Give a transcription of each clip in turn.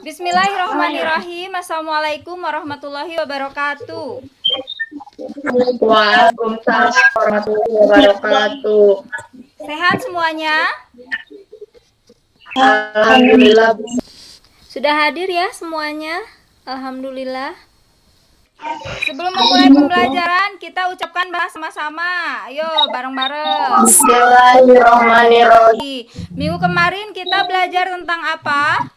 Bismillahirrahmanirrahim. Assalamualaikum warahmatullahi wabarakatuh. Waalaikumsalam warahmatullahi wabarakatuh. Sehat semuanya? Alhamdulillah. Sudah hadir ya semuanya? Alhamdulillah. Sebelum memulai pembelajaran, kita ucapkan sama-sama. Ayo bareng-bareng. Bismillahirrahmanirrahim. Minggu kemarin kita belajar tentang apa?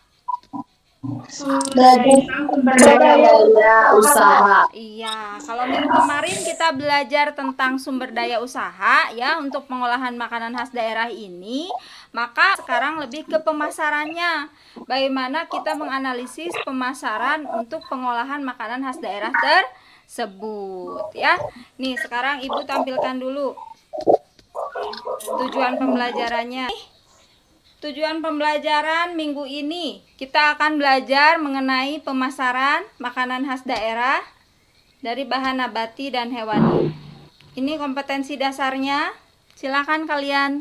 Sumber daya usaha. Iya, kalau minggu kemarin kita belajar tentang sumber daya usaha ya untuk pengolahan makanan khas daerah ini, maka sekarang lebih ke pemasarannya. Bagaimana kita menganalisis pemasaran untuk pengolahan makanan khas daerah tersebut ya. Nih, sekarang Ibu tampilkan dulu tujuan pembelajarannya. Tujuan pembelajaran minggu ini, kita akan belajar mengenai pemasaran makanan khas daerah dari bahan nabati dan hewani. Ini kompetensi dasarnya, silakan kalian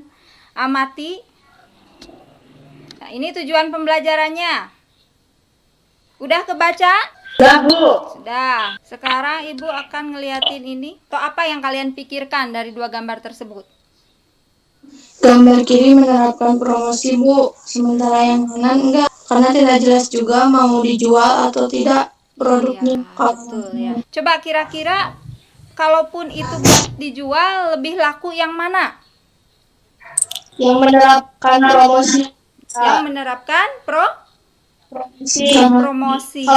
amati. Nah, ini tujuan pembelajarannya. Udah kebaca? Sudah, Bu. Sudah. Sekarang Ibu akan ngeliatin ini. Atau apa yang kalian pikirkan dari dua gambar tersebut? Gambar kiri menerapkan promosi, Bu. Sementara yang kanan enggak, karena tidak jelas juga mau dijual atau tidak produknya. Iya, betul ya. Coba kira-kira kalaupun itu dijual lebih laku yang mana? Yang menerapkan promosi. Yang menerapkan promosi.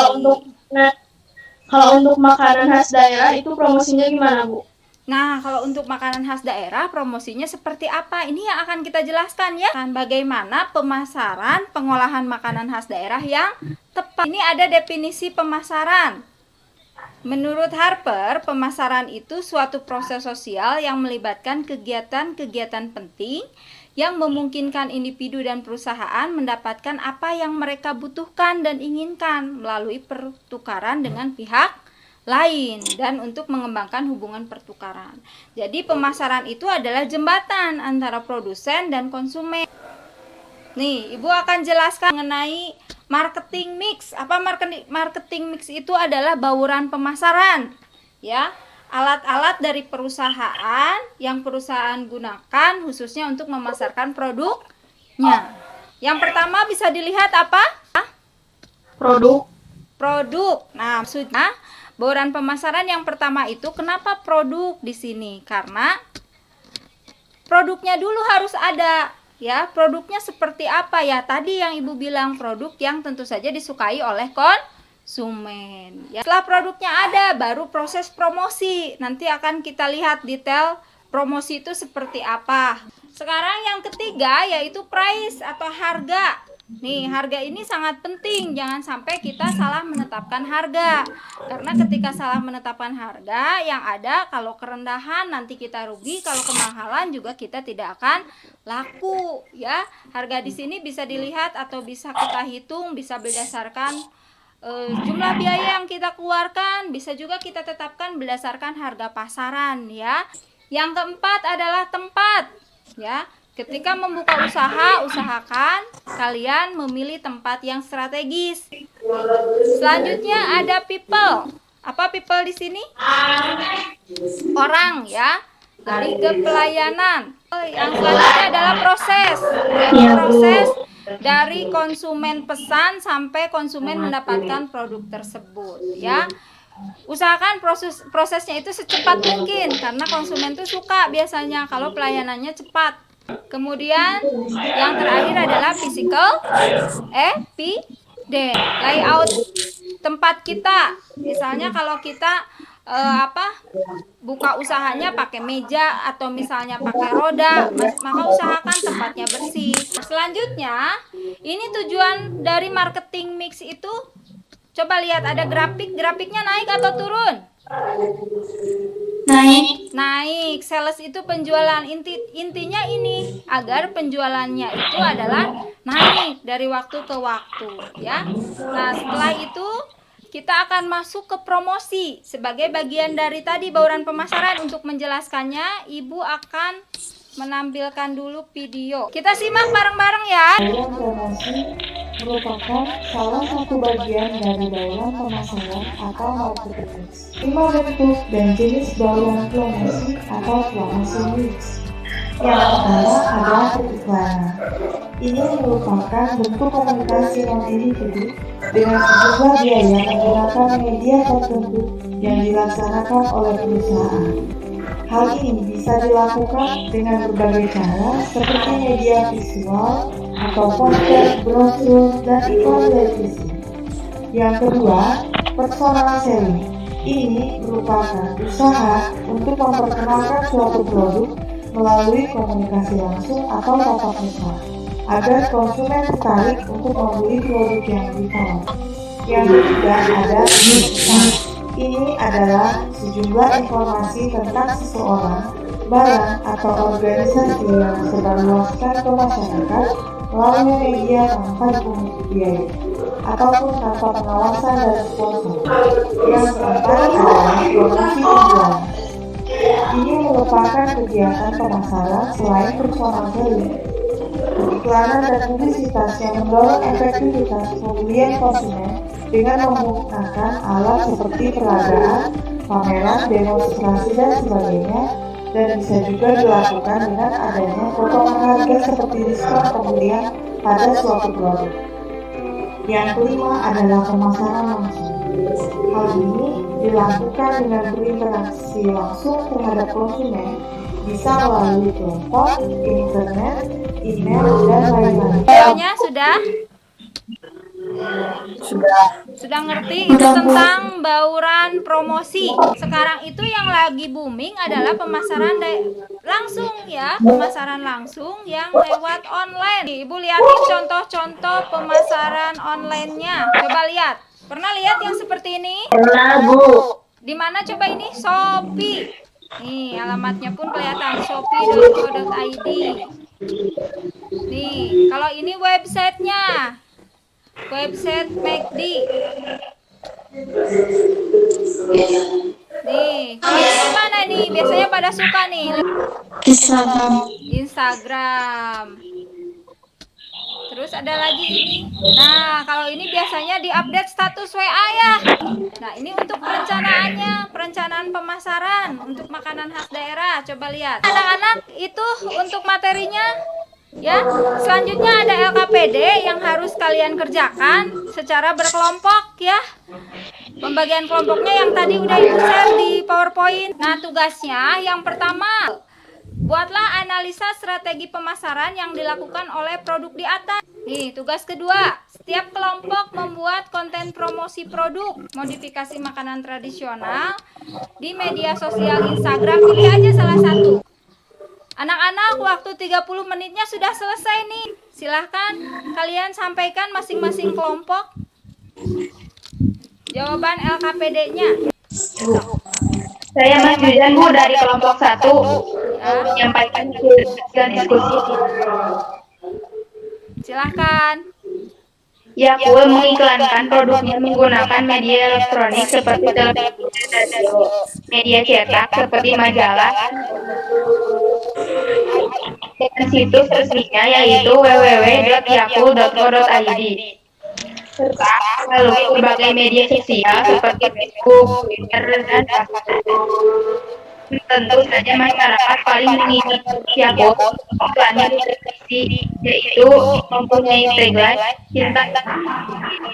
Kalau untuk makanan khas daerah itu promosinya gimana, Bu? Nah, kalau untuk makanan khas daerah, promosinya seperti apa? Ini yang akan kita jelaskan ya. Bagaimana pemasaran pengolahan makanan khas daerah yang tepat. Ini ada definisi pemasaran. Menurut Harper, pemasaran itu suatu proses sosial yang melibatkan kegiatan-kegiatan penting yang memungkinkan individu dan perusahaan mendapatkan apa yang mereka butuhkan dan inginkan melalui pertukaran dengan pihak lain dan untuk mengembangkan hubungan pertukaran. Jadi pemasaran itu adalah jembatan antara produsen dan konsumen. Nih, Ibu akan jelaskan mengenai marketing mix. Apa marketing mix itu? Adalah bauran pemasaran. Ya, alat-alat dari perusahaan yang perusahaan gunakan khususnya untuk memasarkan produknya. Yang pertama bisa dilihat apa? Produk. Nah, maksudnya bauran pemasaran yang pertama itu kenapa produk di sini? Karena produknya dulu harus ada, ya. Produknya seperti apa ya? Tadi yang Ibu bilang produk yang tentu saja disukai oleh konsumen. Ya. Setelah produknya ada, baru proses promosi. Nanti akan kita lihat detail promosi itu seperti apa. Sekarang yang ketiga yaitu price atau harga. Nih, harga ini sangat penting. Jangan sampai kita salah menetapkan harga. Karena ketika salah menetapkan harga, yang ada kalau kerendahan nanti kita rugi, kalau kemahalan juga kita tidak akan laku, ya. Harga di sini bisa dilihat atau bisa kita hitung, bisa berdasarkan jumlah biaya yang kita keluarkan, bisa juga kita tetapkan berdasarkan harga pasaran, ya. Yang keempat adalah tempat, ya. Ketika membuka usaha, usahakan kalian memilih tempat yang strategis. Selanjutnya ada people. Apa people di sini? Orang, ya. Lebih ke pelayanan. Yang selanjutnya adalah proses. Proses dari konsumen pesan sampai konsumen mendapatkan produk tersebut, ya. Usahakan prosesnya itu secepat mungkin karena konsumen tuh suka biasanya kalau pelayanannya cepat. Kemudian yang terakhir adalah physical evidence, layout tempat kita. Misalnya kalau kita buka usahanya pakai meja atau misalnya pakai roda, maka usahakan tempatnya bersih. Selanjutnya, ini tujuan dari marketing mix itu. Coba lihat ada grafiknya naik atau turun? Naik. Sales itu penjualan, intinya ini agar penjualannya itu adalah naik dari waktu ke waktu, ya. Nah, setelah itu kita akan masuk ke promosi sebagai bagian dari tadi bauran pemasaran. Untuk menjelaskannya, Ibu akan menampilkan dulu video. Kita simak bareng-bareng ya. merupakan salah satu bagian dari bauran pemasaran atau marketing mix. 5 bentuk dan jenis bauran promosi atau promosi mix. Yang pertama adalah periklanan. Ini merupakan bentuk komunikasi non-individu dengan sejumlah biaya menggunakan media tertentu yang dilaksanakan oleh perusahaan. Hal ini bisa dilakukan dengan berbagai cara seperti media visual atau poster, brosur, dan iklan televisi. Yang kedua, personal selling. Ini merupakan usaha untuk memperkenalkan suatu produk melalui komunikasi langsung atau tatap muka agar konsumen tertarik untuk membeli produk yang ditawarkan. Yang ketiga ada insight. Ini adalah sejumlah informasi tentang seseorang, barang, atau organisasi yang disebarluaskan ke masyarakat melalui media tanpa dipungut biaya ataupun tanpa pengawasan dari sponsor. Yang keempat adalah promosi penjualan. Ini merupakan kegiatan pemasaran selain personal selling. Iklanan dan publisitas yang mendorong efektivitas pembelian konsumen dengan menggunakan alat seperti peragaan, pameran, demonstrasi, dan sebagainya, dan bisa juga dilakukan dengan adanya potongan harga seperti diskon pembelian pada suatu produk. Yang kelima adalah pemasaran langsung. Hal ini dilakukan dengan berinteraksi langsung terhadap konsumen, bisa melalui telepon, internet, email, dan lain-lain. Videonya sudah? Sudah ngerti itu tentang bauran promosi. Sekarang itu yang lagi booming adalah pemasaran langsung ya, pemasaran langsung yang lewat online. Ibu lihatin contoh-contoh pemasaran online-nya. Coba lihat. Pernah lihat yang seperti ini? Pernah, Bu. Di mana coba ini? Shopee. Nih, alamatnya pun kelihatan shopee.co.id. Nih, kalau ini websitenya. Website McD. Nih, kalau ini mana nih? Biasanya pada suka nih. Instagram. Terus ada lagi ini. Nah, kalau ini biasanya diupdate status WA ya. Nah, ini untuk perencanaannya, perencanaan pemasaran untuk makanan khas daerah. Coba lihat. Anak-anak itu untuk materinya ya. Selanjutnya ada LKPD yang harus kalian kerjakan secara berkelompok ya. Pembagian kelompoknya yang tadi udah Ibu share di PowerPoint. Nah, tugasnya yang pertama, buatlah analisa strategi pemasaran yang dilakukan oleh produk di atas. Nih, tugas kedua, setiap kelompok membuat konten promosi produk, modifikasi makanan tradisional di media sosial Instagram. Pilih aja salah satu. Anak-anak, waktu 30 menitnya sudah selesai nih. Silahkan kalian sampaikan masing-masing kelompok jawaban LKPD-nya. Saya Mas Jujan, Bu, dari kelompok 1. Menyampaikan hasil diskusi. Silahkan. Yakult mengiklankan produknya menggunakan media elektronik seperti televisi dan radio, media cetak seperti majalah, dan situs resminya yaitu www.yakult.co.id, serta melalui berbagai media sosial seperti Facebook, Twitter, dan tentu saja masyarakat paling mengingat Yakult iklannya di televisi, yaitu mempunyai tagline cinta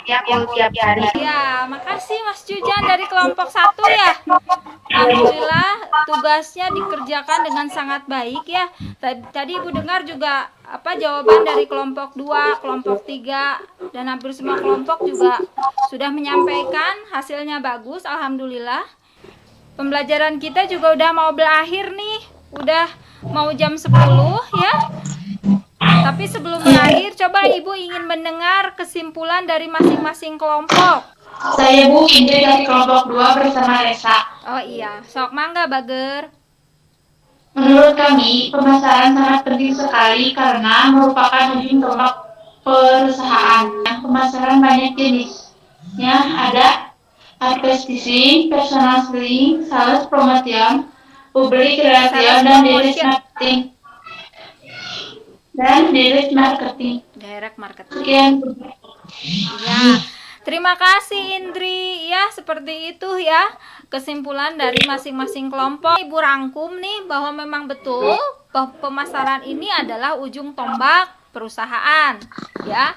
Yakult tiap hari. Ya, makasih Mas Jujan dari kelompok 1 ya. Alhamdulillah tugasnya dikerjakan dengan sangat baik ya. Tadi Ibu dengar juga jawaban dari kelompok 2, kelompok 3 dan hampir semua kelompok juga sudah menyampaikan hasilnya bagus, alhamdulillah. Pembelajaran kita juga udah mau berakhir nih. Udah mau jam 10 ya. Tapi sebelum berakhir, coba Ibu ingin mendengar kesimpulan dari masing-masing kelompok. Saya Bu Indri dari kelompok 2 bersama Resa. Oh iya, sok mangga Bager. Menurut kami, pemasaran sangat penting sekali karena merupakan ujung tombak perusahaan. Pemasaran banyak jenisnya, ada advertising, personal selling, sales promotion, public relation, dan direct marketing. Direct marketing. Sekian. Ya, terima kasih Indri. Ya, seperti itu ya kesimpulan dari masing-masing kelompok. Ibu rangkum nih bahwa memang betul bahwa pemasaran ini adalah ujung tombak perusahaan. Ya,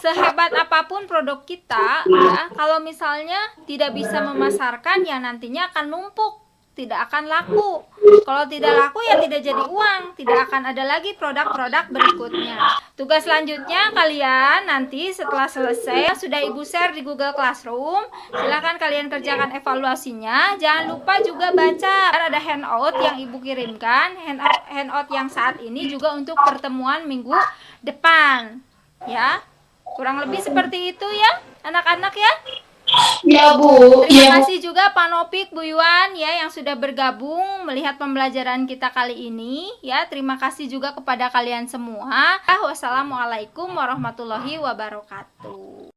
sehebat apapun produk kita, ya, kalau misalnya tidak bisa memasarkan, ya nantinya akan numpuk, tidak akan laku. Kalau tidak laku, ya tidak jadi uang, tidak akan ada lagi produk-produk berikutnya. Tugas selanjutnya kalian nanti setelah selesai sudah Ibu share di Google Classroom, silahkan kalian kerjakan evaluasinya. Jangan lupa juga baca, ada handout yang Ibu kirimkan, handout yang saat ini juga untuk pertemuan minggu depan, ya. Kurang lebih seperti itu ya anak-anak ya. Ya, Bu. Terima kasih juga Pak Nopik, Bu Yuan ya yang sudah bergabung melihat pembelajaran kita kali ini ya. Terima kasih juga kepada kalian semua. Wassalamualaikum warahmatullahi wabarakatuh.